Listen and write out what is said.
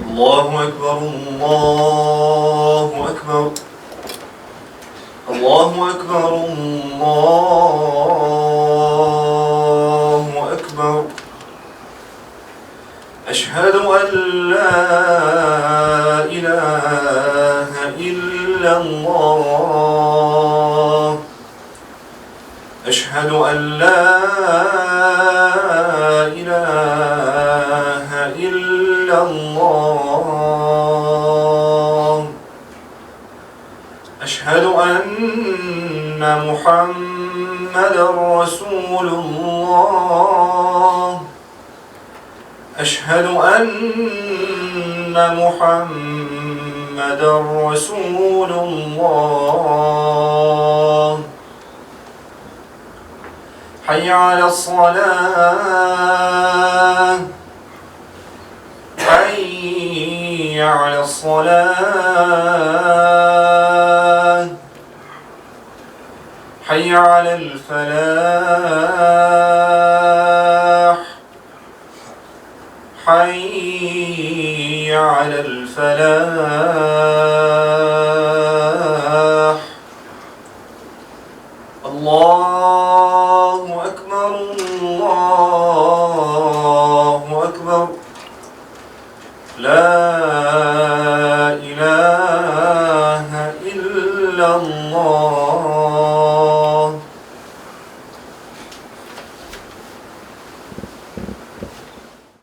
الله أكبر الله أكبر الله أكبر الله أكبر أشهد أن لا إله إلا الله أشهد أن لا إله إلا الله أشهد أن محمدًا رسول الله أشهد أن محمدًا رسول الله حي على الصلاة حي على الصلاة حي على الفلاح حي على الفلاح